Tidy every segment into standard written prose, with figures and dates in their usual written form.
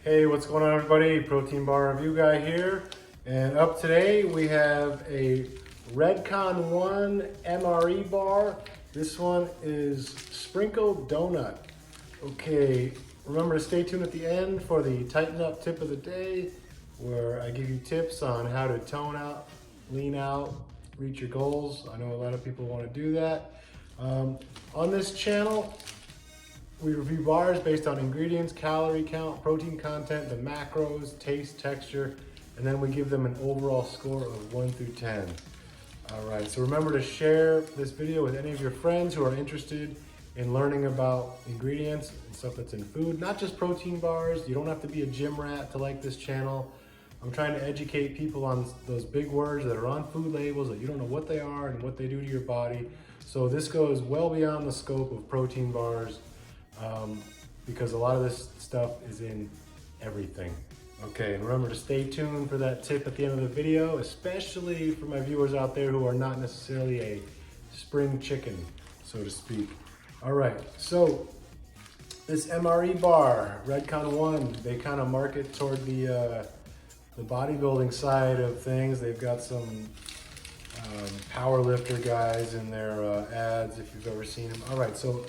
Hey, what's going on everybody? Protein bar review guy here. And up today we have a Redcon1 MRE bar. This one is Sprinkled Donut. Okay, remember to stay tuned at the end for the Tighten Up tip of the day, where I give you tips on how to tone out, lean out, reach your goals. I know a lot of people want to do that. On this channel, we review bars based on ingredients, calorie count, protein content, the macros, taste, texture, and then we give them an overall score of 1 through 10. All right, so remember to share this video with any of your friends who are interested in learning about ingredients and stuff that's in food, not just protein bars. You don't have to be a gym rat to like this channel. I'm trying to educate people on those big words that are on food labels that you don't know what they are and what they do to your body. So this goes well beyond the scope of protein bars. Because a lot of this stuff is in everything. Okay, and remember to stay tuned for that tip at the end of the video, especially for my viewers out there who are not necessarily a spring chicken, so to speak. All right, so this MRE bar, Redcon1, they kind of market toward the bodybuilding side of things. They've got some power lifter guys in their ads, if you've ever seen them. All right, so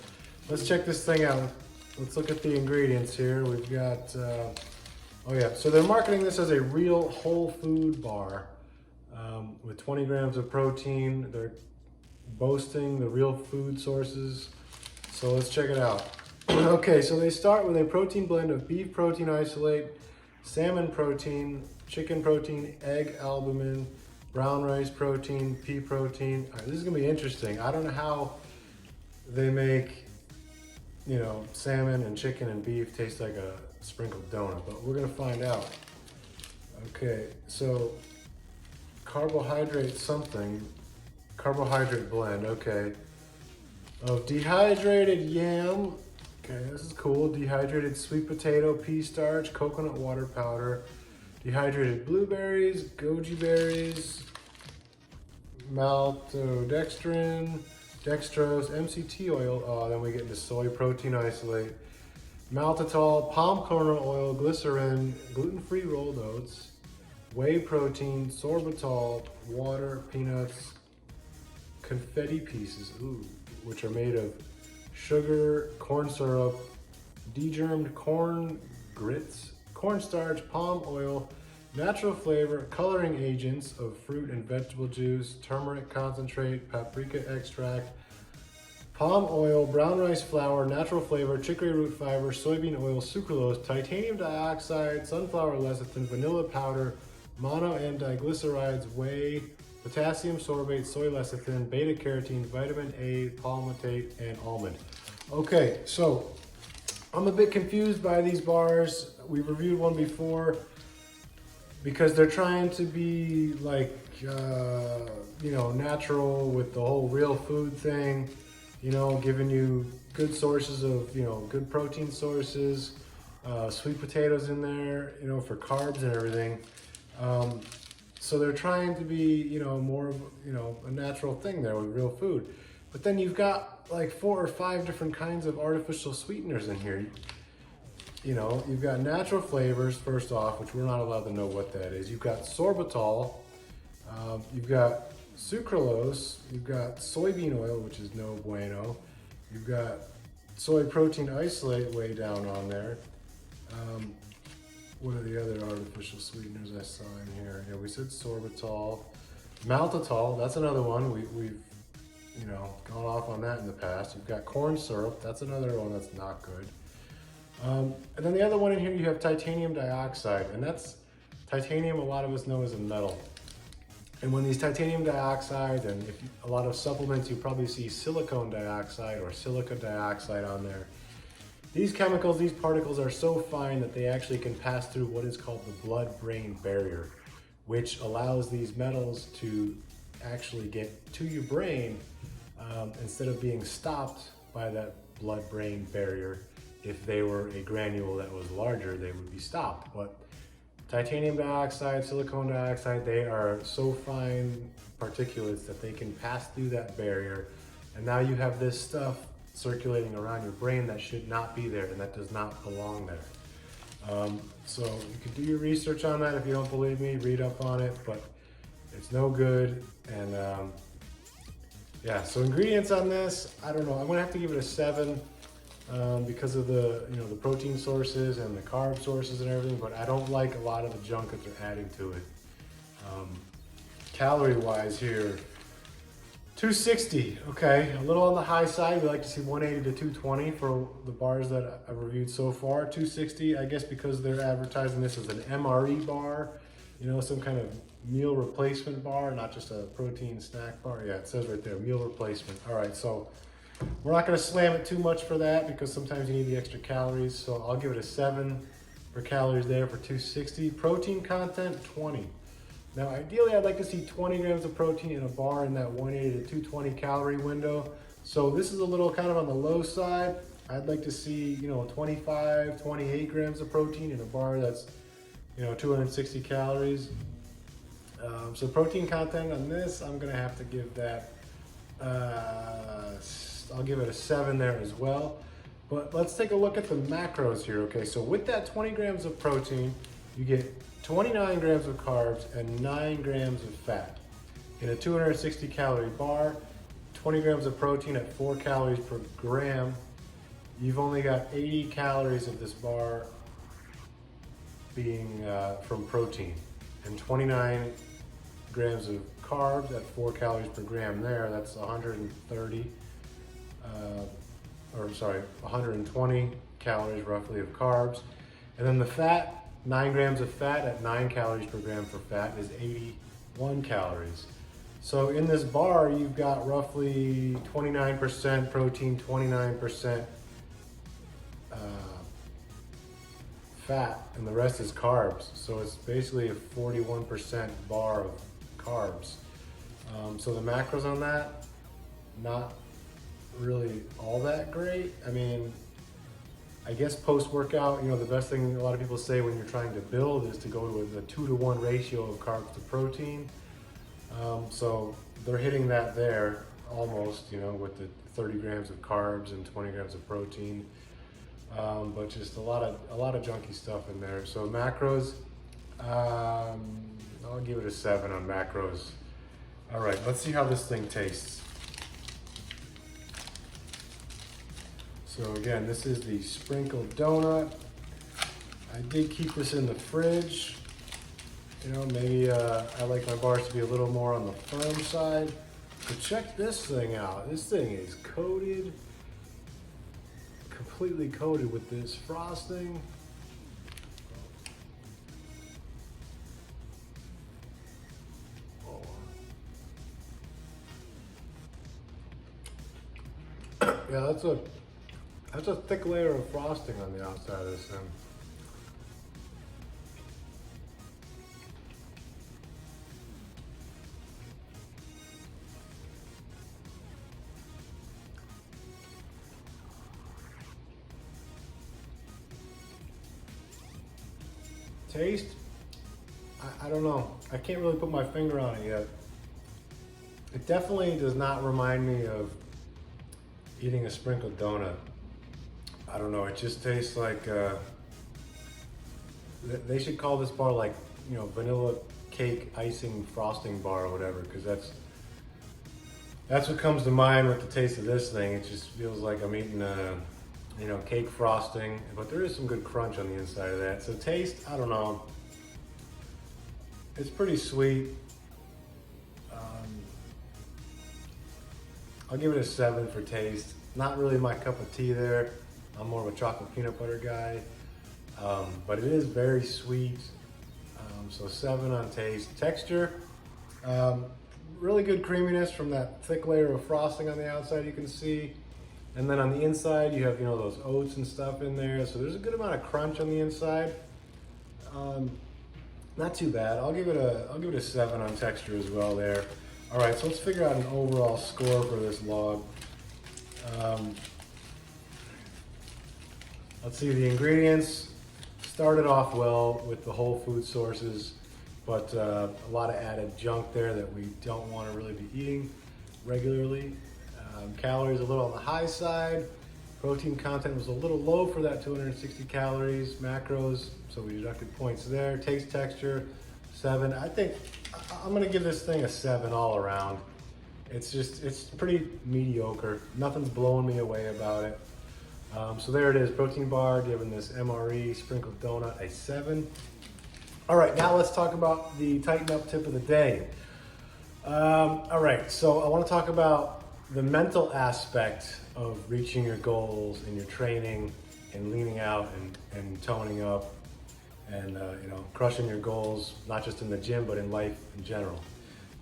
let's check this thing out. Let's look at the ingredients here. We've got, oh yeah, so they're marketing this as a real whole food bar with 20 grams of protein. They're boasting the real food sources. So let's check it out. Okay, so they start with a protein blend of beef protein isolate, salmon protein, chicken protein, egg albumin, brown rice protein, pea protein. All right, this is gonna be interesting. I don't know how they make, you know, salmon and chicken and beef taste like a sprinkled donut, but we're gonna find out. Okay, so carbohydrate blend, okay. Of dehydrated yam, okay, this is cool. Dehydrated sweet potato, pea starch, coconut water powder, dehydrated blueberries, goji berries, maltodextrin, dextrose, MCT oil, then we get into soy protein isolate, maltitol, palm kernel oil, glycerin, gluten-free rolled oats, whey protein, sorbitol, water, peanuts, confetti pieces, ooh, which are made of sugar, corn syrup, degermed corn grits, cornstarch, palm oil, natural flavor, coloring agents of fruit and vegetable juice, turmeric concentrate, paprika extract, palm oil, brown rice flour, natural flavor, chicory root fiber, soybean oil, sucralose, titanium dioxide, sunflower lecithin, vanilla powder, mono and diglycerides, whey, potassium sorbate, soy lecithin, beta carotene, vitamin A, palmitate, and almond. Okay, so I'm a bit confused by these bars. We've reviewed one before, because they're trying to be like, you know, natural with the whole real food thing, you know, giving you good sources of, you know, good protein sources, sweet potatoes in there, you know, for carbs and everything. So they're trying to be, you know, more of, you know, a natural thing there with real food. But then you've got like 4 or 5 different kinds of artificial sweeteners in here. You know, you've got natural flavors, first off, which we're not allowed to know what that is. You've got sorbitol, you've got sucralose, you've got soybean oil, which is no bueno. You've got soy protein isolate way down on there. What are the other artificial sweeteners I saw in here? Yeah, we said sorbitol. Maltitol, that's another one. We've, you know, gone off on that in the past. You've got corn syrup, that's another one that's not good. And then the other one in here, you have titanium dioxide, and that's titanium, a lot of us know as a metal. And when these titanium dioxide, and a lot of supplements, you probably see silicone dioxide or silica dioxide on there. These chemicals, these particles are so fine that they actually can pass through what is called the blood-brain barrier, which allows these metals to actually get to your brain instead of being stopped by that blood-brain barrier. If they were a granule that was larger, they would be stopped. But titanium dioxide, silicone dioxide, they are so fine particulates that they can pass through that barrier. And now you have this stuff circulating around your brain that should not be there and that does not belong there. So you can do your research on that if you don't believe me, read up on it, but it's no good. And yeah, so ingredients on this, I don't know. I'm gonna have to give it a 7 because of the the protein sources and the carb sources and everything. But I don't like a lot of the junk that they're adding to it. Calorie wise here, 260. Okay, a little on the high side. We like to see 180 to 220 for the bars that I've reviewed so far. 260, I guess, because they're advertising this as an MRE bar. Some kind of meal replacement bar, not just a protein snack bar. Yeah, it says right there, meal replacement. All right, so we're not gonna slam it too much for that because sometimes you need the extra calories. So I'll give it a 7 for calories there for 260. Protein content, 20. Now, ideally, I'd like to see 20 grams of protein in a bar in that 180 to 220 calorie window. So this is a little kind of on the low side. I'd like to see, 25, 28 grams of protein in a bar that's, 260 calories. So protein content on this, I'm gonna have to give that, I'll give it a 7 there as well. But let's take a look at the macros here, okay? So with that 20 grams of protein, you get 29 grams of carbs and 9 grams of fat. In a 260 calorie bar, 20 grams of protein at 4 calories per gram, you've only got 80 calories of this bar being from protein, and 29 grams of carbs at 4 calories per gram there, that's 120 calories roughly of carbs. And then the fat, 9 grams of fat at 9 calories per gram for fat is 81 calories. So in this bar, you've got roughly 29% protein, 29% fat, and the rest is carbs. So it's basically a 41% bar of carbs. So the macros on that, not really all that great. I mean, I guess post-workout, the best thing a lot of people say when you're trying to build is to go to a 2-to-1 ratio of carbs to protein. So they're hitting that there almost, with the 30 grams of carbs and 20 grams of protein. But just a lot of junky stuff in there. So macros, I'll give it a 7 on macros. All right, let's see how this thing tastes. So again, this is the Sprinkled Donut. I did keep this in the fridge. Maybe I like my bars to be a little more on the firm side. But check this thing out. This thing is coated, completely coated with this frosting. Yeah, that's a thick layer of frosting on the outside of this thing. Taste, I don't know. I can't really put my finger on it yet. It definitely does not remind me of eating a sprinkled donut. I don't know, it just tastes like, they should call this bar like, vanilla cake icing frosting bar or whatever, because that's what comes to mind with the taste of this thing. It just feels like I'm eating cake frosting, but there is some good crunch on the inside of that. So taste, I don't know. It's pretty sweet. I'll give it a 7 for taste. Not really my cup of tea there. I'm more of a chocolate peanut butter guy, but it is very sweet. So 7 on taste. Texture, really good creaminess from that thick layer of frosting on the outside you can see. And then on the inside, you have, those oats and stuff in there. So there's a good amount of crunch on the inside. Not too bad. I'll give it a 7 on texture as well there. All right, so let's figure out an overall score for this log. Let's see, the ingredients started off well with the whole food sources, but a lot of added junk there that we don't want to really be eating regularly. Calories a little on the high side. Protein content was a little low for that 260 calories, macros, so we deducted points there. Taste, texture, 7. I think I'm gonna give this thing a 7 all around. It's pretty mediocre. Nothing's blowing me away about it. So there it is, protein bar, giving this MRE Sprinkled Donut a 7. All right, now let's talk about the Tighten Up tip of the day. All right, so I wanna talk about the mental aspect of reaching your goals in your training and leaning out and toning up and crushing your goals, not just in the gym, but in life in general.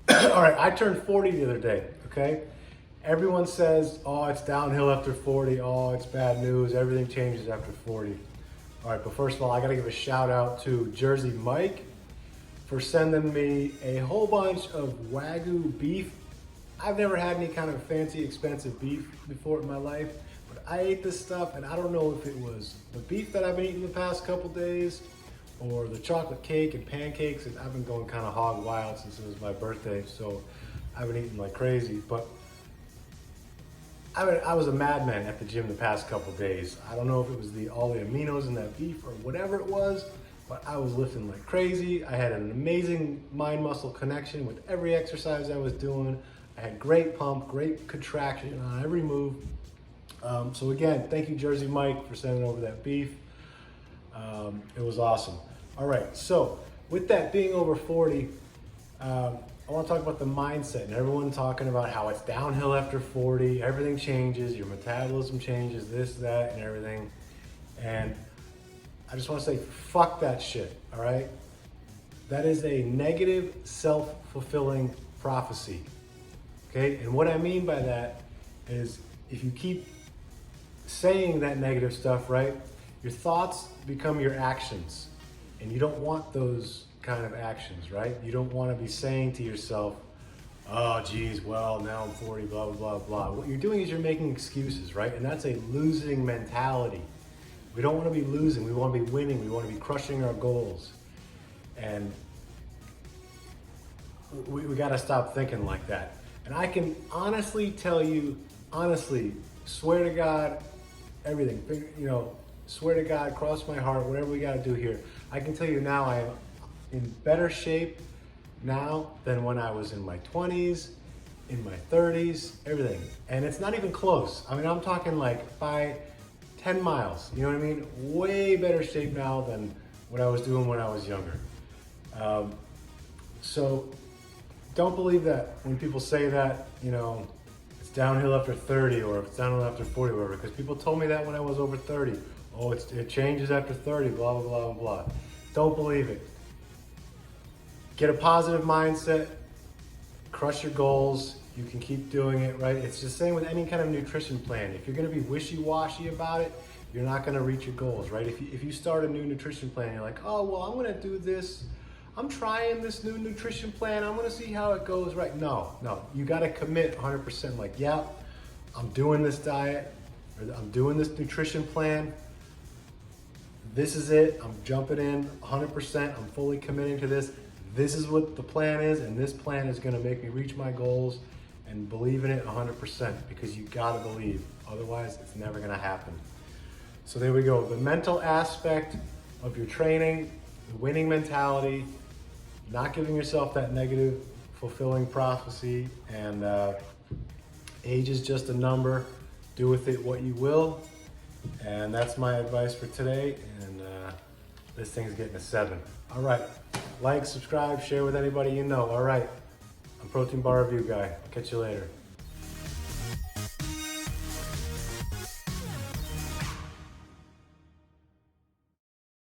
All right, I turned 40 the other day, okay? Everyone says, oh, it's downhill after 40. Oh, it's bad news. Everything changes after 40. All right, but first of all, I gotta give a shout out to Jersey Mike for sending me a whole bunch of Wagyu beef. I've never had any kind of fancy, expensive beef before in my life, but I ate this stuff and I don't know if it was the beef that I've been eating the past couple days or the chocolate cake and pancakes. And I've been going kind of hog wild since it was my birthday, so I've been eating like crazy. But I was a madman at the gym the past couple days. I don't know if it was all the aminos in that beef or whatever it was, but I was lifting like crazy. I had an amazing mind-muscle connection with every exercise I was doing. I had great pump, great contraction on every move. So again, thank you Jersey Mike for sending over that beef. It was awesome. All right, so with that being over 40, I want to talk about the mindset and everyone talking about how it's downhill after 40, everything changes, your metabolism changes, this, that, and everything. And I just want to say, fuck that shit, all right? That is a negative self-fulfilling prophecy, okay? And what I mean by that is if you keep saying that negative stuff, right, your thoughts become your actions, and you don't want those kind of actions, right? You don't want to be saying to yourself, oh geez, well now I'm 40, blah, blah, blah, blah. What you're doing is you're making excuses, right? And that's a losing mentality. We don't want to be losing, we want to be winning, we want to be crushing our goals. And we got to stop thinking like that. And I can honestly tell you, honestly, swear to God, everything, swear to God, cross my heart, whatever we got to do here. I can tell you now I am in better shape now than when I was in my 20s, in my 30s, everything. And it's not even close. I mean, I'm talking like by 10 miles, you know what I mean? Way better shape now than what I was doing when I was younger. So don't believe that when people say that, it's downhill after 30 or it's downhill after 40 or whatever, because people told me that when I was over 30. Oh, it changes after 30, blah, blah, blah, blah. Don't believe it. Get a positive mindset, crush your goals, you can keep doing it, right? It's the same with any kind of nutrition plan. If you're gonna be wishy-washy about it, you're not gonna reach your goals, right? If you start a new nutrition plan, you're like, oh, well, I'm gonna do this. I'm trying this new nutrition plan. I'm gonna see how it goes, right? No, you gotta commit 100%. Like, yeah, I'm doing this diet, or I'm doing this nutrition plan. This is it, I'm jumping in 100%, I'm fully committing to this. This is what the plan is, and this plan is gonna make me reach my goals, and believe in it 100%, because you gotta believe, otherwise it's never gonna happen. So there we go, the mental aspect of your training, the winning mentality, not giving yourself that negative fulfilling prophecy, and age is just a number, do with it what you will. And that's my advice for today, and this thing's getting a 7. All right, like, subscribe, share with anybody you know. All right, I'm Protein Bar Review Guy. I'll catch you later.